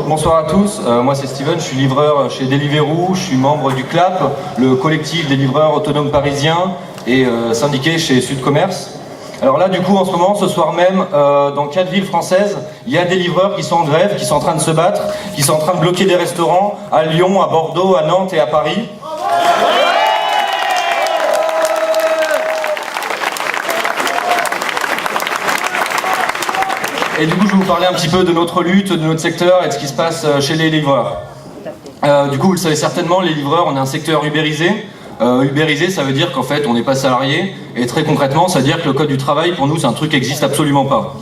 bonsoir à tous. Moi c'est Steven, je suis livreur chez Deliveroo, je suis membre du CLAP, le collectif des livreurs autonomes parisiens et syndiqué chez Sud Commerce. Alors là du coup en ce moment, ce soir même, dans 4 villes françaises, il y a des livreurs qui sont en grève, qui sont en train de se battre, qui sont en train de bloquer des restaurants à Lyon, à Bordeaux, à Nantes et à Paris. Et du coup, je vais vous parler un petit peu de notre lutte, de notre secteur et de ce qui se passe chez les livreurs. Du coup, vous le savez certainement, les livreurs, on a un secteur ubérisé. Ubérisé, ça veut dire qu'en fait, on n'est pas salarié. Et très concrètement, ça veut dire que le code du travail, pour nous, c'est un truc qui n'existe absolument pas.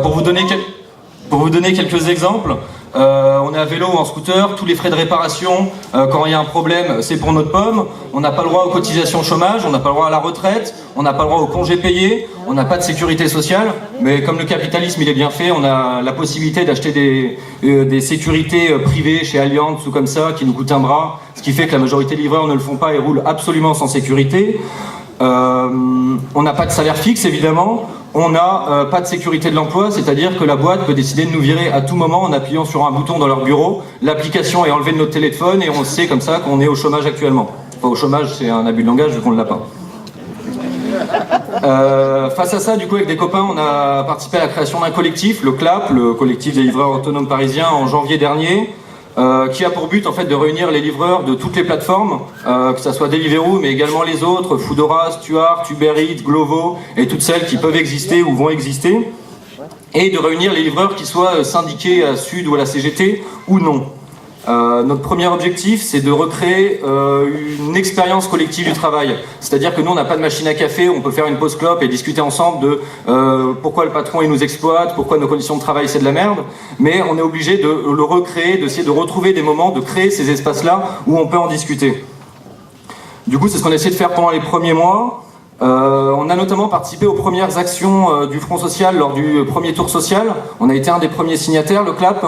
Pour vous donner quelques exemples, on est à vélo ou en scooter, tous les frais de réparation, quand il y a un problème, c'est pour notre pomme. On n'a pas le droit aux cotisations chômage, on n'a pas le droit à la retraite, on n'a pas le droit aux congés payés, on n'a pas de sécurité sociale. Mais comme le capitalisme il est bien fait, on a la possibilité d'acheter des sécurités privées chez Allianz ou comme ça, qui nous coûtent un bras, ce qui fait que la majorité des livreurs ne le font pas et roulent absolument sans sécurité. On n'a pas de salaire fixe évidemment, on n'a pas de sécurité de l'emploi, c'est-à-dire que la boîte peut décider de nous virer à tout moment en appuyant sur un bouton dans leur bureau, l'application est enlevée de notre téléphone et on sait comme ça qu'on est au chômage actuellement. Enfin au chômage c'est un abus de langage vu qu'on ne l'a pas. Face à ça, du coup, avec des copains, on a participé à la création d'un collectif, le CLAP, le collectif des livreurs autonomes parisiens, en janvier dernier, qui a pour but en fait de réunir les livreurs de toutes les plateformes, que ce soit Deliveroo, mais également les autres, Foodora, Stuart, Uber Eats, Glovo, et toutes celles qui peuvent exister ou vont exister, et de réunir les livreurs qui soient syndiqués à Sud ou à la CGT ou non. Notre premier objectif, c'est de recréer une expérience collective du travail. C'est-à-dire que nous, on n'a pas de machine à café, on peut faire une pause clope et discuter ensemble de pourquoi le patron il nous exploite, pourquoi nos conditions de travail c'est de la merde, mais on est obligé de le recréer, d'essayer de retrouver des moments, de créer ces espaces-là où on peut en discuter. Du coup, c'est ce qu'on a essayé de faire pendant les premiers mois. On a notamment participé aux premières actions du Front Social lors du premier tour social. On a été un des premiers signataires, le CLAP.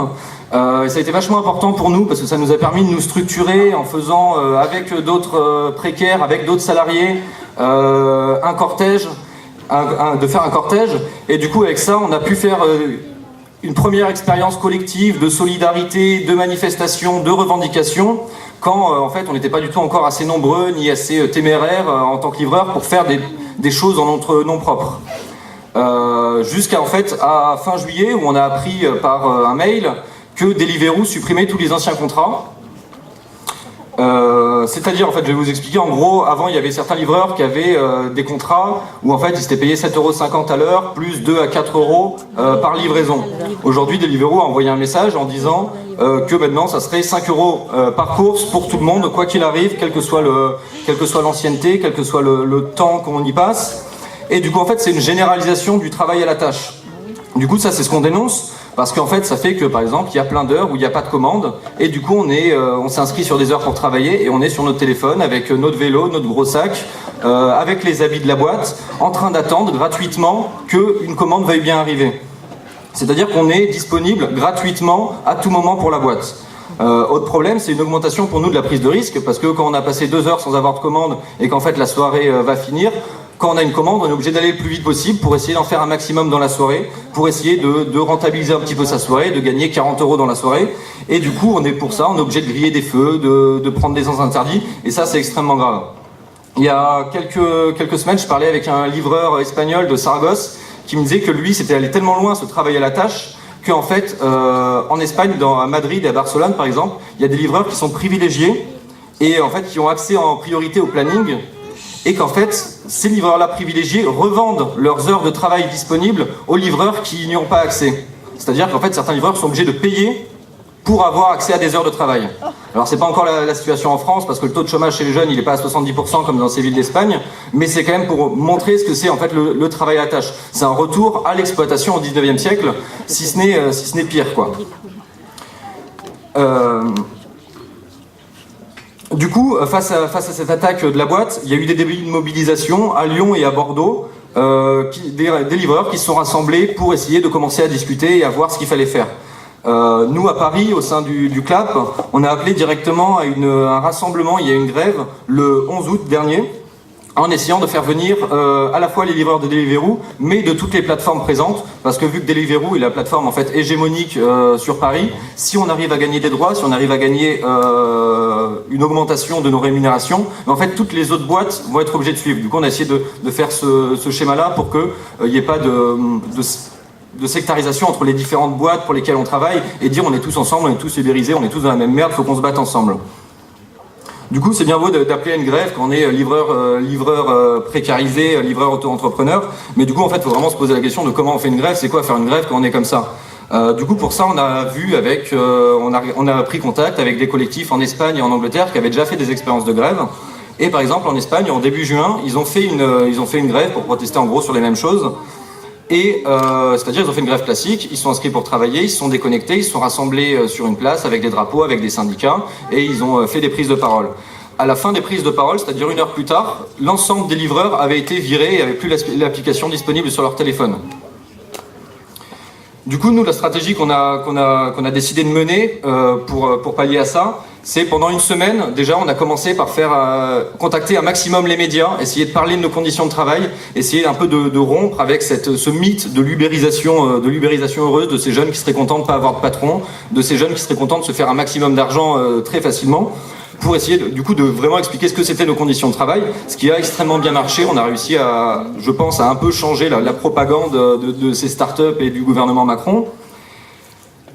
Et ça a été vachement important pour nous parce que ça nous a permis de nous structurer en faisant avec d'autres précaires, avec d'autres salariés, un cortège, de faire un cortège. Et du coup, avec ça, on a pu faire une première expérience collective de solidarité, de manifestation, de revendication, quand en fait on n'était pas du tout encore assez nombreux ni assez téméraires en tant que livreurs pour faire des choses en notre nom propre. Jusqu'à en fait à fin juillet où on a appris par un mail que Deliveroo supprimait tous les anciens contrats. C'est-à-dire, en fait, je vais vous expliquer, en gros, avant, il y avait certains livreurs qui avaient des contrats où, en fait, ils s'étaient payés 7,50 € à l'heure, plus 2 à 4 € par livraison. Aujourd'hui, Deliveroo a envoyé un message en disant que maintenant, ça serait 5 € par course pour tout le monde, quoi qu'il arrive, quelle que soit l'ancienneté, quel que soit le temps qu'on y passe. Et du coup, en fait, c'est une généralisation du travail à la tâche. Du coup, ça, c'est ce qu'on dénonce. Parce qu'en fait, ça fait que, par exemple, il y a plein d'heures où il n'y a pas de commande, et du coup, on s'inscrit sur des heures pour travailler, et on est sur notre téléphone, avec notre vélo, notre gros sac, avec les habits de la boîte, en train d'attendre gratuitement qu'une commande veuille bien arriver. C'est-à-dire qu'on est disponible gratuitement à tout moment pour la boîte. Autre problème, c'est une augmentation pour nous de la prise de risque, parce que quand on a passé 2 heures sans avoir de commande, et qu'en fait la soirée va finir, quand on a une commande, on est obligé d'aller le plus vite possible pour essayer d'en faire un maximum dans la soirée, pour essayer de rentabiliser un petit peu sa soirée, de gagner 40 € dans la soirée. Et du coup, on est obligé de griller des feux, de prendre des sens interdits, et ça, c'est extrêmement grave. Il y a quelques semaines, je parlais avec un livreur espagnol de Saragosse qui me disait que lui, c'était allé tellement loin ce travail à la tâche qu'en fait, en Espagne, à Madrid et à Barcelone, par exemple, il y a des livreurs qui sont privilégiés et en fait qui ont accès en priorité au planning. Et qu'en fait, ces livreurs-là privilégiés revendent leurs heures de travail disponibles aux livreurs qui n'y ont pas accès. C'est-à-dire qu'en fait, certains livreurs sont obligés de payer pour avoir accès à des heures de travail. Alors c'est pas encore la situation en France, parce que le taux de chômage chez les jeunes, il n'est pas à 70% comme dans ces villes d'Espagne, mais c'est quand même pour montrer ce que c'est en fait le travail à la tâche. C'est un retour à l'exploitation au 19e siècle, si ce n'est pire, quoi. Du coup, face à cette attaque de la boîte, il y a eu des débats de mobilisation à Lyon et à Bordeaux, des livreurs qui se sont rassemblés pour essayer de commencer à discuter et à voir ce qu'il fallait faire. Nous, à Paris, au sein du CLAP, on a appelé directement à un rassemblement, il y a une grève, le 11 août dernier, en essayant de faire venir à la fois les livreurs de Deliveroo, mais de toutes les plateformes présentes, parce que vu que Deliveroo est la plateforme en fait hégémonique sur Paris, si on arrive à gagner des droits, si on arrive à gagner une augmentation de nos rémunérations, en fait toutes les autres boîtes vont être obligées de suivre. Du coup on a essayé de faire ce schéma-là pour qu'il n'y ait pas de sectarisation entre les différentes boîtes pour lesquelles on travaille, et dire on est tous ensemble, on est tous ubérisés, on est tous dans la même merde, faut qu'on se batte ensemble. Du coup, c'est bien beau d'appeler à une grève quand on est livreur précarisé, livreur auto-entrepreneur, mais du coup, en fait, il faut vraiment se poser la question de comment on fait une grève, c'est quoi faire une grève quand on est comme ça. Du coup, pour ça, on a vu on a pris contact avec des collectifs en Espagne et en Angleterre qui avaient déjà fait des expériences de grève. Et par exemple, en Espagne, en début juin, ils ont fait une grève pour protester en gros sur les mêmes choses. Et c'est-à-dire ils ont fait une grève classique, ils sont inscrits pour travailler, ils se sont déconnectés, ils se sont rassemblés sur une place avec des drapeaux, avec des syndicats, et ils ont fait des prises de parole. À la fin des prises de parole, c'est-à-dire 1 heure plus tard, l'ensemble des livreurs avaient été virés et n'avaient plus l'application disponible sur leur téléphone. Du coup, nous, la stratégie qu'on a décidé de mener pour pallier à ça, c'est pendant une semaine, déjà, on a commencé par contacter un maximum les médias, essayer de parler de nos conditions de travail, essayer un peu de rompre avec ce mythe de l'ubérisation heureuse, de ces jeunes qui seraient contents de ne pas avoir de patron, de ces jeunes qui seraient contents de se faire un maximum d'argent très facilement, pour essayer du coup de vraiment expliquer ce que c'était nos conditions de travail, ce qui a extrêmement bien marché. On a réussi je pense, à un peu changer la propagande de ces startups et du gouvernement Macron.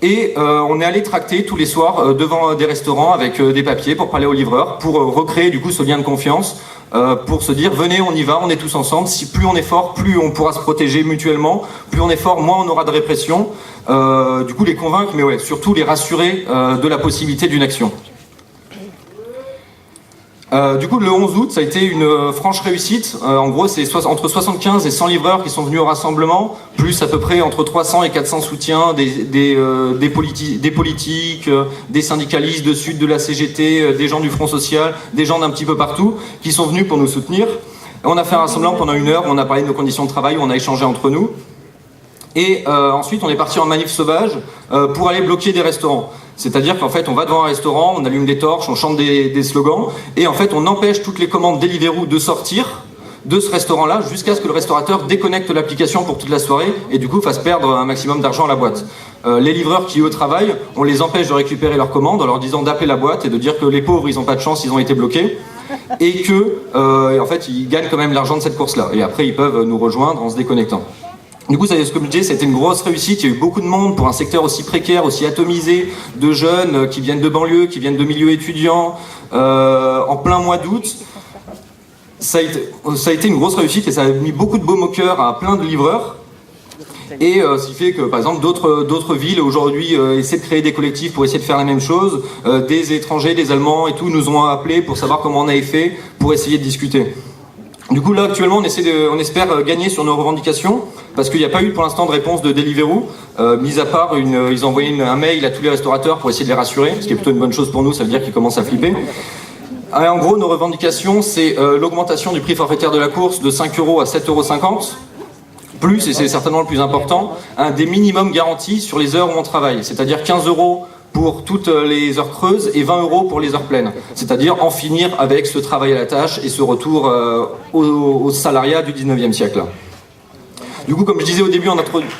Et on est allé tracter tous les soirs devant des restaurants avec des papiers pour parler aux livreurs, pour recréer du coup ce lien de confiance, pour se dire venez, on y va, on est tous ensemble. Si plus on est fort, plus on pourra se protéger mutuellement. Plus on est fort, moins on aura de répression. Du coup les convaincre, mais ouais, surtout les rassurer de la possibilité d'une action. Du coup, le 11 août, ça a été une franche réussite. En gros, c'est entre 75 et 100 livreurs qui sont venus au rassemblement, plus à peu près entre 300 et 400 soutiens des politiques, des syndicalistes de Sud, de la CGT, des gens du Front Social, des gens d'un petit peu partout, qui sont venus pour nous soutenir. On a fait un rassemblement pendant 1 heure, où on a parlé de nos conditions de travail, où on a échangé entre nous. Et ensuite, on est parti en manif sauvage pour aller bloquer des restaurants. C'est-à-dire qu'en fait, on va devant un restaurant, on allume des torches, on chante des slogans, et en fait, on empêche toutes les commandes Deliveroo de sortir de ce restaurant-là jusqu'à ce que le restaurateur déconnecte l'application pour toute la soirée et du coup fasse perdre un maximum d'argent à la boîte. Les livreurs qui, eux, travaillent, on les empêche de récupérer leurs commandes en leur disant d'appeler la boîte et de dire que les pauvres, ils n'ont pas de chance, ils ont été bloqués, et que, en fait, ils gagnent quand même l'argent de cette course-là. Et après, ils peuvent nous rejoindre en se déconnectant. Du coup, ce que je disais, c'était une grosse réussite. Il y a eu beaucoup de monde pour un secteur aussi précaire, aussi atomisé, de jeunes qui viennent de banlieue, qui viennent de milieux étudiants, en plein mois d'août. Ça a été une grosse réussite et ça a mis beaucoup de baume au cœur à plein de livreurs. Et ce qui fait que, par exemple, d'autres villes aujourd'hui essaient de créer des collectifs pour essayer de faire la même chose. Des étrangers, des Allemands et tout nous ont appelés pour savoir comment on avait fait pour essayer de discuter. Du coup, là, actuellement, on espère gagner sur nos revendications, parce qu'il n'y a pas eu pour l'instant de réponse de Deliveroo, mis à part, ils ont envoyé un mail à tous les restaurateurs pour essayer de les rassurer, ce qui est plutôt une bonne chose pour nous, ça veut dire qu'ils commencent à flipper. Et en gros, nos revendications, c'est l'augmentation du prix forfaitaire de la course de 5 € à 7,50 €, plus, et c'est certainement le plus important, des minimums garantis sur les heures où on travaille, c'est-à-dire 15 € pour toutes les heures creuses et 20 € pour les heures pleines. C'est-à-dire en finir avec ce travail à la tâche et ce retour au salariat du 19e siècle. Du coup, comme je disais au début en introduction...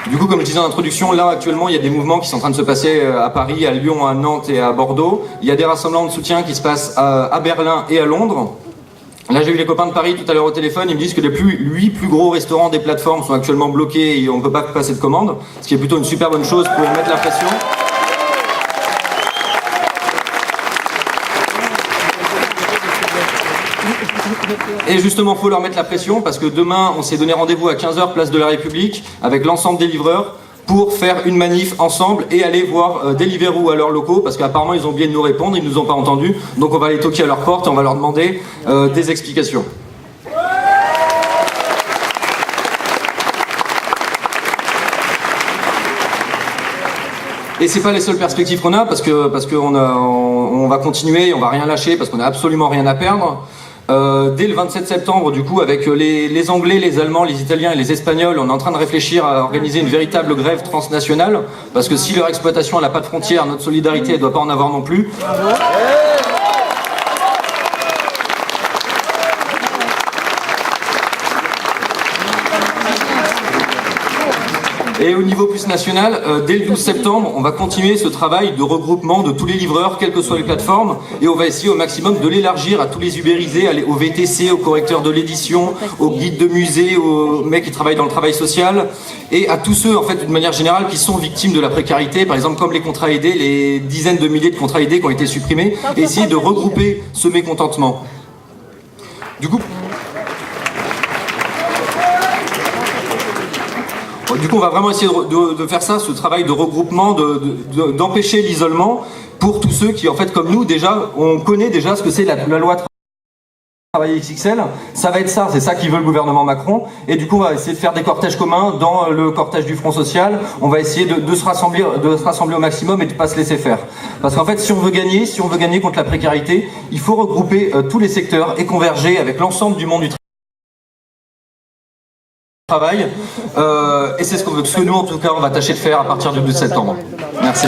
Du coup, comme je disais en introduction, là actuellement il y a des mouvements qui sont en train de se passer à Paris, à Lyon, à Nantes et à Bordeaux. Il y a des rassemblements de soutien qui se passent à Berlin et à Londres. Là, j'ai eu les copains de Paris tout à l'heure au téléphone, ils me disent que les 8 plus gros restaurants des plateformes sont actuellement bloqués et on ne peut pas passer de commandes, ce qui est plutôt une super bonne chose pour mettre la pression. Et justement, il faut leur mettre la pression parce que demain, on s'est donné rendez-vous à 15 h, place de la République, avec l'ensemble des livreurs, pour faire une manif ensemble et aller voir Deliveroo à leurs locaux, parce qu'apparemment ils ont oublié de nous répondre, ils ne nous ont pas entendus, donc on va aller toquer à leur porte et on va leur demander des explications. Et c'est pas les seules perspectives qu'on a, parce qu'on va continuer, on va rien lâcher, parce qu'on a absolument rien à perdre. Dès le 27 septembre, du coup, avec les Anglais, les Allemands, les Italiens et les Espagnols, on est en train de réfléchir à organiser une véritable grève transnationale, parce que si leur exploitation n'a pas de frontières, notre solidarité ne doit pas en avoir non plus. Et au niveau plus national, dès le 12 septembre, on va continuer ce travail de regroupement de tous les livreurs, quelles que soient les plateformes, et on va essayer au maximum de l'élargir à tous les ubérisés, aux VTC, aux correcteurs de l'édition, aux guides de musée, aux mecs qui travaillent dans le travail social, et à tous ceux, en fait, d'une manière générale, qui sont victimes de la précarité, par exemple comme les contrats aidés, les dizaines de milliers de contrats aidés qui ont été supprimés, et essayer de regrouper ce mécontentement. Du coup, on va vraiment essayer de faire ça, ce travail de regroupement, d'empêcher l'isolement pour tous ceux qui, en fait, comme nous, déjà, on connaît déjà ce que c'est la loi travail XXL. Ça va être ça, c'est ça qui veut le gouvernement Macron. Et du coup, on va essayer de faire des cortèges communs dans le cortège du Front Social. On va essayer de se rassembler au maximum et de ne pas se laisser faire. Parce qu'en fait, si on veut gagner contre la précarité, il faut regrouper tous les secteurs et converger avec l'ensemble du monde du travail. Et c'est ce que nous, en tout cas, on va tâcher de faire à partir du 12 septembre. Merci.